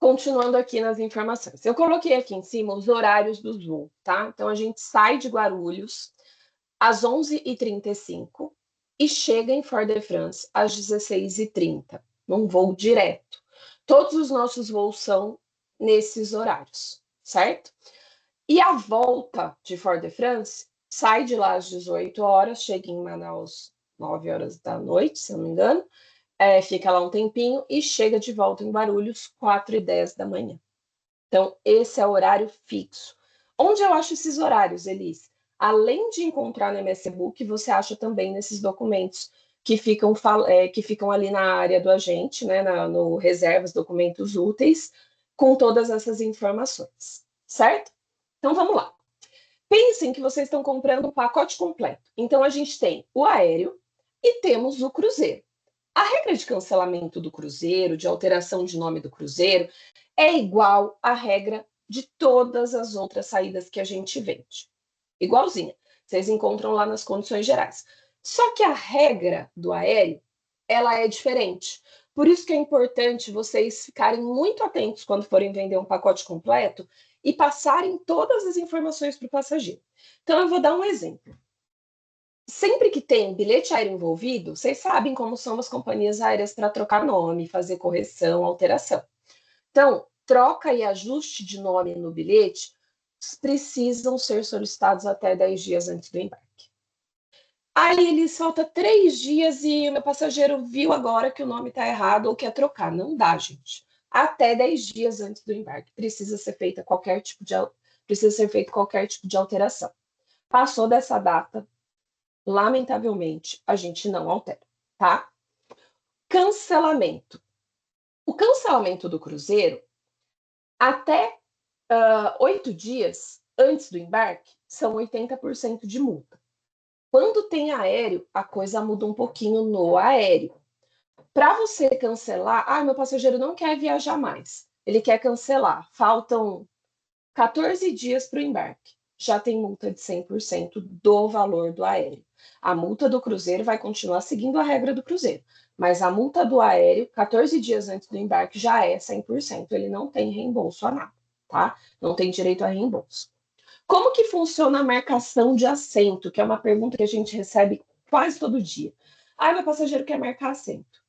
Continuando aqui nas informações. Eu coloquei aqui em cima os horários dos voos, tá? Então, a gente sai de Guarulhos às 11h35 e chega em Fort-de-France às 16h30, num voo direto. Todos os nossos voos são nesses horários, certo? E a volta de Fort-de-France sai de lá às 18 horas, chega em Manaus 9 horas da noite, se eu não me engano, fica lá um tempinho e chega de volta em Guarulhos 4h10 da manhã. Então, esse é o horário fixo. Onde eu acho esses horários, Elis? Além de encontrar no MS Book, você acha também nesses documentos que ficam ali na área do agente, né, no reservas, documentos úteis, com todas essas informações, certo? Então, vamos lá. Pensem que vocês estão comprando um pacote completo. Então, a gente tem o aéreo e temos o cruzeiro. A regra de cancelamento do cruzeiro, de alteração de nome do cruzeiro, é igual à regra de todas as outras saídas que a gente vende. Igualzinha. Vocês encontram lá nas condições gerais. Só que a regra do aéreo, ela é diferente. Por isso que é importante vocês ficarem muito atentos quando forem vender um pacote completo e passarem todas as informações para o passageiro. Então, eu vou dar um exemplo. Sempre que tem bilhete aéreo envolvido, vocês sabem como são as companhias aéreas para trocar nome, fazer correção, alteração. Então, troca e ajuste de nome no bilhete precisam ser solicitados até 10 dias antes do embarque. Aí ele falta 3 dias e o meu passageiro viu agora que o nome está errado ou quer trocar. Não dá, gente. Até 10 dias antes do embarque precisa ser feito qualquer tipo de alteração. Passou dessa data, lamentavelmente, a gente não altera, tá? Cancelamento. O cancelamento do cruzeiro, até 8 dias antes do embarque, são 80% de multa. Quando tem aéreo, a coisa muda um pouquinho no aéreo. Para você cancelar, meu passageiro não quer viajar mais, ele quer cancelar, faltam 14 dias para o embarque, já tem multa de 100% do valor do aéreo. A multa do cruzeiro vai continuar seguindo a regra do cruzeiro, mas a multa do aéreo, 14 dias antes do embarque, já é 100%, ele não tem reembolso a nada, tá? Não tem direito a reembolso. Como que funciona a marcação de assento? Que é uma pergunta que a gente recebe quase todo dia. Meu passageiro quer marcar assento.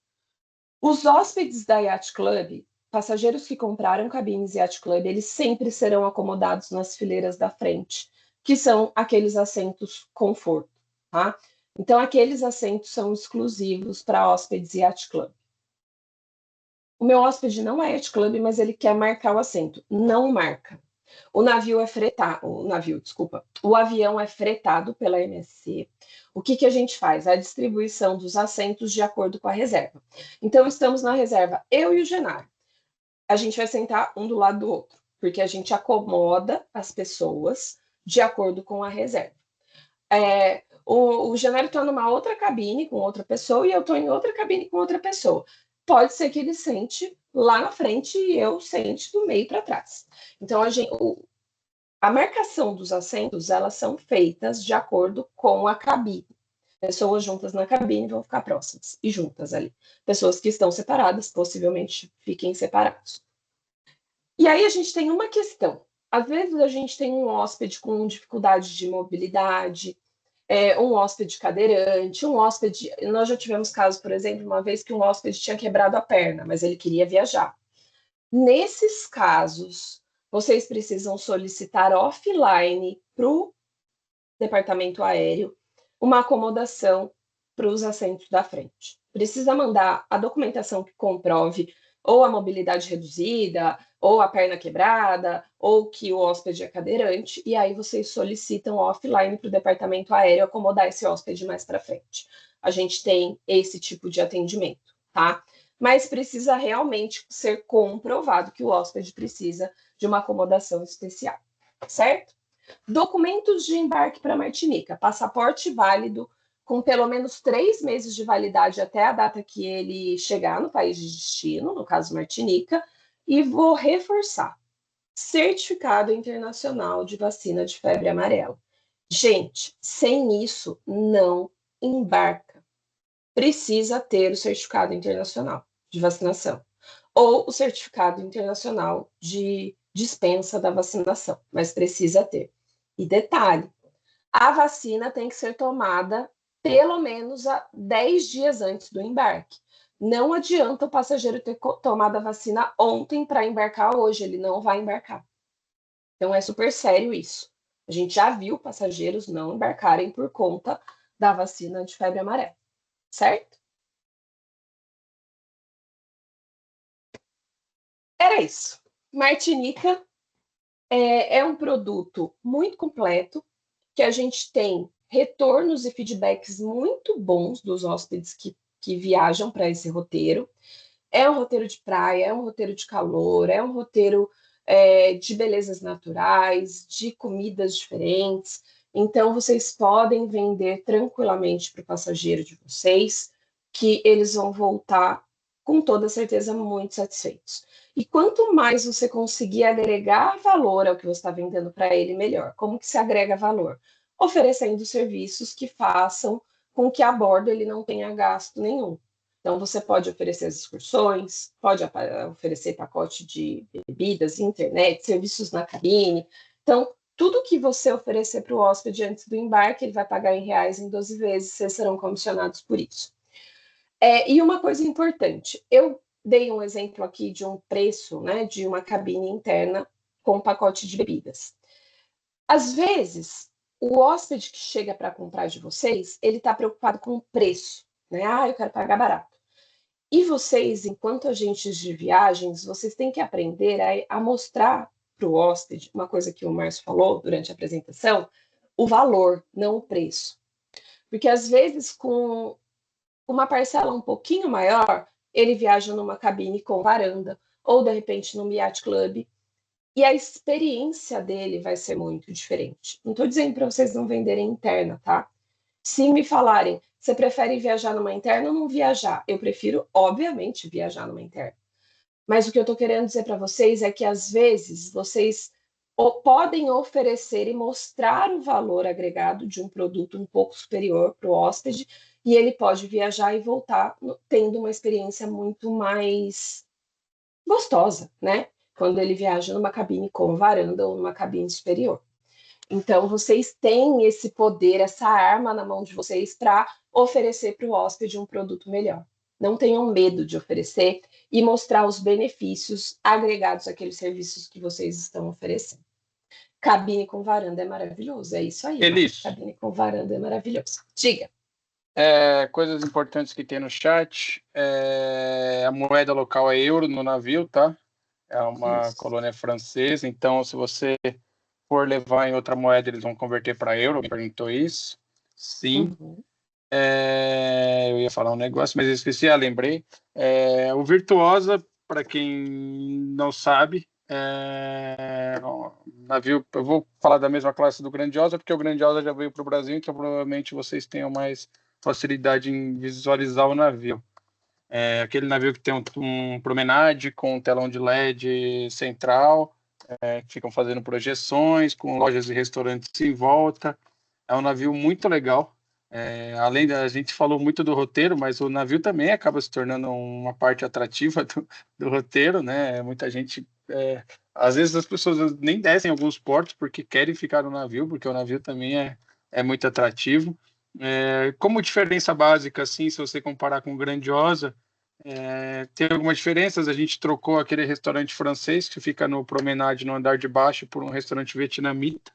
Os hóspedes da Yacht Club, passageiros que compraram cabines Yacht Club, eles sempre serão acomodados nas fileiras da frente, que são aqueles assentos conforto, tá? Então, aqueles assentos são exclusivos para hóspedes Yacht Club. O meu hóspede não é Yacht Club, mas ele quer marcar o assento. Não marca. O avião é fretado pela MSC. O que a gente faz? A distribuição dos assentos de acordo com a reserva. Então, estamos na reserva, eu e o Genaro. A gente vai sentar um do lado do outro, porque a gente acomoda as pessoas de acordo com a reserva. O Genaro está numa outra cabine com outra pessoa e eu estou em outra cabine com outra pessoa. Pode ser que ele sente lá na frente e eu sente do meio para trás. Então, a marcação dos assentos, elas são feitas de acordo com a cabine. Pessoas juntas na cabine vão ficar próximas e juntas ali. Pessoas que estão separadas, possivelmente fiquem separados. E aí a gente tem uma questão. Às vezes a gente tem um hóspede com dificuldade de mobilidade, um hóspede cadeirante, um hóspede... Nós já tivemos casos, por exemplo, uma vez que um hóspede tinha quebrado a perna, mas ele queria viajar. Nesses casos, vocês precisam solicitar offline para o departamento aéreo uma acomodação para os assentos da frente. Precisa mandar a documentação que comprove ou a mobilidade reduzida, ou a perna quebrada, ou que o hóspede é cadeirante, e aí vocês solicitam offline para o departamento aéreo acomodar esse hóspede mais para frente. A gente tem esse tipo de atendimento, tá? Mas precisa realmente ser comprovado que o hóspede precisa de uma acomodação especial, certo? Documentos de embarque para Martinica, passaporte válido com pelo menos 3 meses de validade até a data que ele chegar no país de destino, no caso Martinica, e vou reforçar, certificado internacional de vacina de febre amarela. Gente, sem isso, não embarca. Precisa ter o certificado internacional de vacinação ou o certificado internacional de dispensa da vacinação, mas precisa ter. E detalhe, a vacina tem que ser tomada pelo menos 10 dias antes do embarque. Não adianta o passageiro ter tomado a vacina ontem para embarcar hoje, ele não vai embarcar. Então é super sério isso. A gente já viu passageiros não embarcarem por conta da vacina de febre amarela, certo? Era isso. Martinica é um produto muito completo, que a gente tem retornos e feedbacks muito bons dos hóspedes que viajam para esse roteiro. É um roteiro de praia, é um roteiro de calor, é um roteiro de belezas naturais, de comidas diferentes. Então, vocês podem vender tranquilamente para o passageiro de vocês, que eles vão voltar com toda certeza muito satisfeitos. E quanto mais você conseguir agregar valor ao que você está vendendo para ele, melhor. Como que se agrega valor? Oferecendo serviços que façam com que a bordo ele não tenha gasto nenhum. Então, você pode oferecer as excursões, pode oferecer pacote de bebidas, internet, serviços na cabine. Então, tudo que você oferecer para o hóspede antes do embarque, ele vai pagar em reais em 12 vezes, vocês serão comissionados por isso. E uma coisa importante, eu dei um exemplo aqui de um preço, né, de uma cabine interna com pacote de bebidas. Às vezes, o hóspede que chega para comprar de vocês, ele está preocupado com o preço, né? Ah, eu quero pagar barato. E vocês, enquanto agentes de viagens, vocês têm que aprender a mostrar para o hóspede, uma coisa que o Márcio falou durante a apresentação, o valor, não o preço. Porque às vezes, com uma parcela um pouquinho maior, ele viaja numa cabine com varanda, ou de repente num yacht club, e a experiência dele vai ser muito diferente. Não estou dizendo para vocês não venderem interna, tá? Se me falarem, você prefere viajar numa interna ou não viajar? Eu prefiro, obviamente, viajar numa interna. Mas o que eu estou querendo dizer para vocês é que, às vezes, vocês podem oferecer e mostrar o valor agregado de um produto um pouco superior para o hóspede, e ele pode viajar e voltar tendo uma experiência muito mais gostosa, né? Quando ele viaja numa cabine com varanda ou numa cabine superior. Então, vocês têm esse poder, essa arma na mão de vocês para oferecer para o hóspede um produto melhor. Não tenham medo de oferecer e mostrar os benefícios agregados àqueles serviços que vocês estão oferecendo. Cabine com varanda é maravilhoso, é isso aí, Marcos. Elis, Cabine com varanda é maravilhoso. Diga. coisas importantes que tem no chat. A moeda local é euro no navio, tá? É uma colônia francesa, então se você for levar em outra moeda, eles vão converter para euro. Perguntou isso? Sim. Uhum. Eu ia falar um negócio, mas eu esqueci, lembrei. O Virtuosa, para quem não sabe, navio, eu vou falar da mesma classe do Grandiosa, porque o Grandiosa já veio para o Brasil, então provavelmente vocês tenham mais facilidade em visualizar o navio. Aquele navio que tem um promenade com um telão de LED central, que ficam fazendo projeções, com lojas e restaurantes em volta. É um navio muito legal. Além da gente falou muito do roteiro, mas o navio também acaba se tornando uma parte atrativa do roteiro, né? Muita gente, às vezes as pessoas nem descem alguns portos porque querem ficar no navio, porque o navio também é muito atrativo. Como diferença básica, assim, se você comparar com o Grandiosa, tem algumas diferenças. A gente trocou aquele restaurante francês que fica no Promenade, no andar de baixo, por um restaurante vietnamita.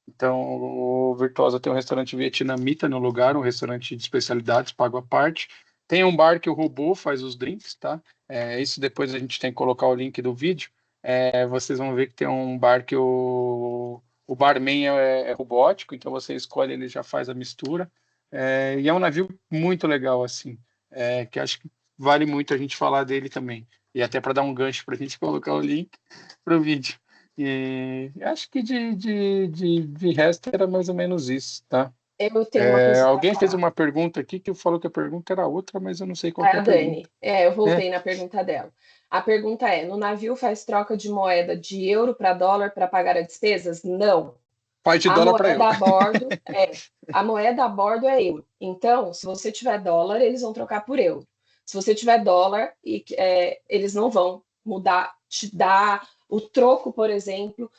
Então, o Virtuosa tem um restaurante vietnamita no lugar, um restaurante de especialidades, pago à parte. Tem um bar que o robô faz os drinks, tá? Isso depois a gente tem que colocar o link do vídeo. Vocês vão ver que tem um bar que o barman é robótico, então você escolhe, ele já faz a mistura. E é um navio muito legal, assim, que acho que vale muito a gente falar dele também. E até para dar um gancho para a gente colocar o link para o vídeo. E acho que de resto era mais ou menos isso, tá? Eu tenho uma coisa para Alguém fez falar. uma pergunta aqui que falou que a pergunta era outra, mas eu não sei qual que é A a pergunta. Dani, eu voltei na pergunta dela. A pergunta é: no navio faz troca de moeda de euro para dólar para pagar as despesas? Não. Parte A dólar para moeda euro. a moeda a bordo é euro. Então, se você tiver dólar, eles vão trocar por euro. Se você tiver dólar, eles não vão mudar, te dar o troco, por exemplo.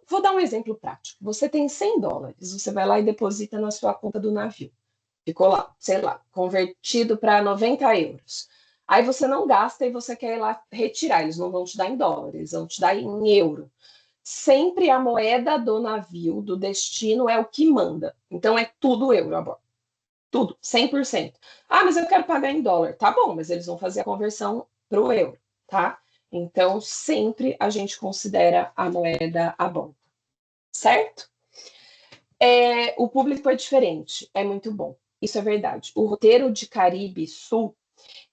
Vou dar um exemplo prático. Você tem $100, você vai lá e deposita na sua conta do navio. Ficou lá, sei lá, convertido para 90 euros. Aí você não gasta e você quer ir lá retirar. Eles não vão te dar em dólar, eles vão te dar em euro. Sempre a moeda do navio, do destino, é o que manda. Então é tudo euro a bordo. Tudo, 100%. Ah, mas eu quero pagar em dólar. Tá bom, mas eles vão fazer a conversão para o euro, tá? Então sempre a gente considera a moeda a bordo, certo? O público é diferente, é muito bom. Isso é verdade. O roteiro de Caribe Sul,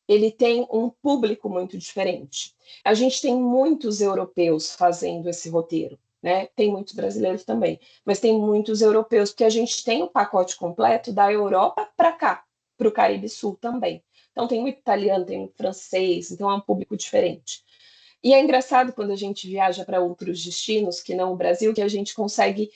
ele tem um público muito diferente. A gente tem muitos europeus fazendo esse roteiro, né? Tem muitos brasileiros também, mas tem muitos europeus, porque a gente tem o pacote completo da Europa para cá, para o Caribe Sul também. Então tem o italiano, tem o francês, então é um público diferente. E é engraçado quando a gente viaja para outros destinos, que não o Brasil, que a gente consegue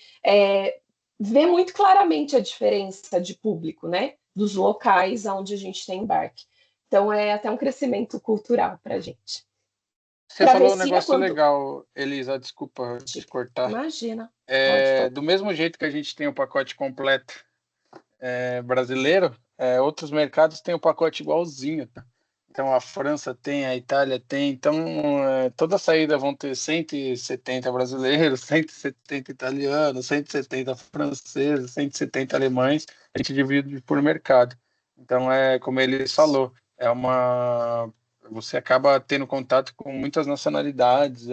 ver muito claramente a diferença de público, né? Dos locais onde a gente tem embarque. Então, é até um crescimento cultural para a gente. Você falou um Travessia, negócio quando. legal, Elisa, desculpa te cortar. Imagina, pode falar. Do mesmo jeito que a gente tem o pacote completo brasileiro, outros mercados têm o pacote igualzinho, tá? Então a França tem, a Itália tem, então toda saída vão ter 170 brasileiros, 170 italianos, 170 franceses, 170 alemães, a gente divide por mercado. Então como ele falou, você acaba tendo contato com muitas nacionalidades,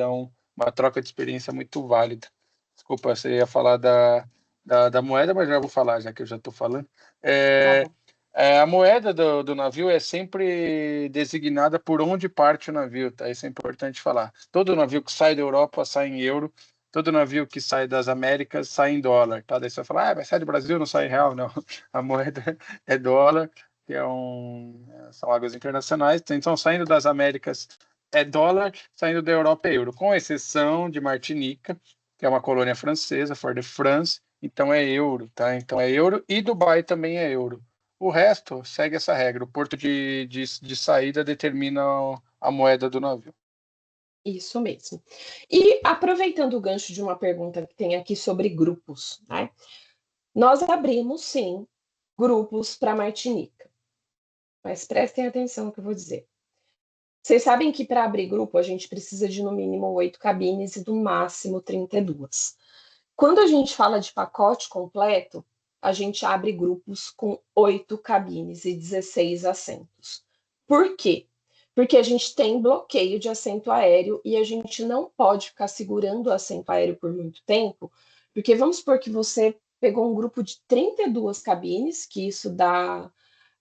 uma troca de experiência muito válida. Desculpa, você ia falar da moeda, mas já vou falar, já que eu já estou falando. Tá bom. A moeda do navio é sempre designada por onde parte o navio, tá? Isso é importante falar. Todo navio que sai da Europa sai em euro, todo navio que sai das Américas sai em dólar, tá? Daí você vai falar, mas sai do Brasil, não sai em real, não. A moeda é dólar, que são águas internacionais, então saindo das Américas é dólar, saindo da Europa é euro, com exceção de Martinica, que é uma colônia francesa, Fort-de-France, então é euro, tá? Então é euro e Dubai também é euro. O resto segue essa regra. O porto de saída determina a moeda do navio. Isso mesmo. E aproveitando o gancho de uma pergunta que tem aqui sobre grupos, né? Nós abrimos, sim, grupos para Martinica. Mas prestem atenção no que eu vou dizer. Vocês sabem que para abrir grupo a gente precisa de no mínimo 8 cabines e do máximo 32. Quando a gente fala de pacote completo, a gente abre grupos com 8 cabines e 16 assentos. Por quê? Porque a gente tem bloqueio de assento aéreo e a gente não pode ficar segurando o assento aéreo por muito tempo, porque vamos supor que você pegou um grupo de 32 cabines, que isso dá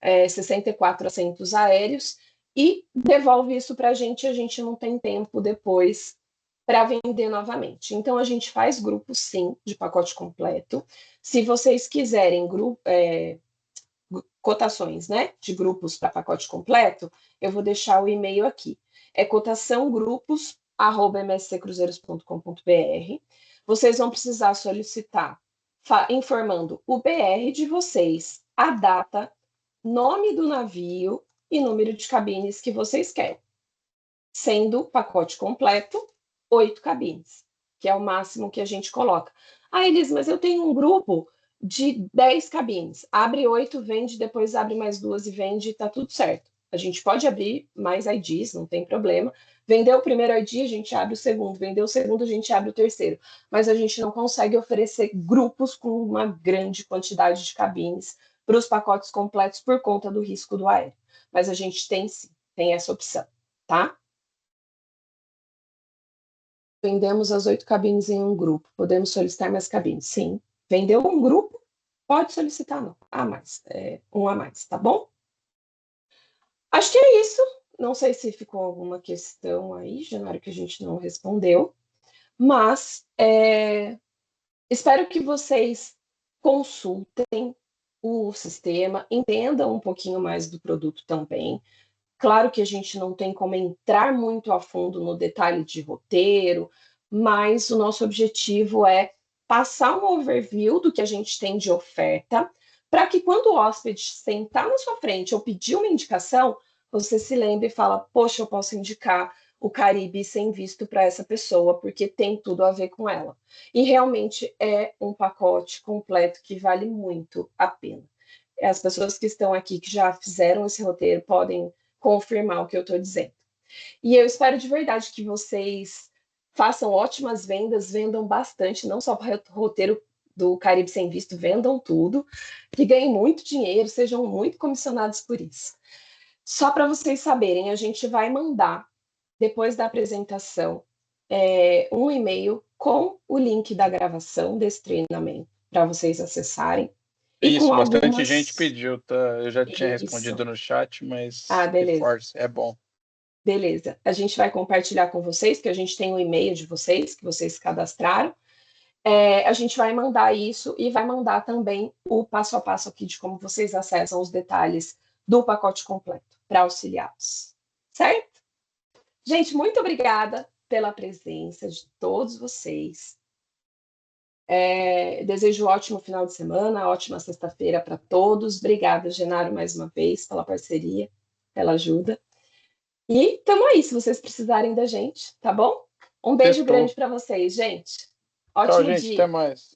64 assentos aéreos, e devolve isso para a gente não tem tempo depois para vender novamente. Então, a gente faz grupo, sim, de pacote completo. Se vocês quiserem cotações, né, de grupos para pacote completo, eu vou deixar o e-mail aqui. É cotaçãogrupos@msccruzeiros.com.br. Vocês vão precisar solicitar informando o BR de vocês, a data, nome do navio e número de cabines que vocês querem. Sendo pacote completo, 8 cabines, que é o máximo que a gente coloca. Ah, Elis, mas eu tenho um grupo de 10 cabines. Abre 8, vende, depois abre mais 2 e vende, tá tudo certo. A gente pode abrir mais IDs, não tem problema. Vendeu o primeiro ID, a gente abre o segundo. Vendeu o segundo, a gente abre o terceiro. Mas a gente não consegue oferecer grupos com uma grande quantidade de cabines para os pacotes completos por conta do risco do aéreo. Mas a gente tem sim, tem essa opção, tá? Vendemos as 8 cabines em um grupo. Podemos solicitar mais cabines? Sim. Vendeu um grupo? Pode solicitar, não. A mais. Um a mais, tá bom? Acho que é isso. Não sei se ficou alguma questão aí, Januário, que a gente não respondeu. Mas espero que vocês consultem o sistema, entendam um pouquinho mais do produto também. Claro que a gente não tem como entrar muito a fundo no detalhe de roteiro, mas o nosso objetivo é passar um overview do que a gente tem de oferta, para que quando o hóspede sentar na sua frente ou pedir uma indicação, você se lembre e fala, poxa, eu posso indicar o Caribe sem visto para essa pessoa, porque tem tudo a ver com ela. E realmente é um pacote completo que vale muito a pena. As pessoas que estão aqui, que já fizeram esse roteiro, podem confirmar o que eu estou dizendo. E eu espero de verdade que vocês façam ótimas vendas, vendam bastante, não só para o roteiro do Caribe Sem Visto, vendam tudo, que ganhem muito dinheiro, sejam muito comissionados por isso. Só para vocês saberem, a gente vai mandar, depois da apresentação, um e-mail com o link da gravação desse treinamento, para vocês acessarem. E com Isso, bastante gente algumas... pediu, tá? Eu já tinha Isso. respondido no chat, mas Beleza. reforce, é bom. Beleza. A gente vai compartilhar com vocês, que a gente tem o e-mail de vocês, que vocês cadastraram. A gente vai mandar isso e vai mandar também o passo a passo aqui de como vocês acessam os detalhes do pacote completo para auxiliá-los. Certo? Gente, muito obrigada pela presença de todos vocês. Desejo um ótimo final de semana, ótima sexta-feira para todos. Obrigada, Genaro, mais uma vez, pela parceria, pela ajuda. E estamos aí, se vocês precisarem da gente, tá bom? Um beijo Sextou. grande para vocês, gente. Tchau, Ótimo gente. Até dia. mais.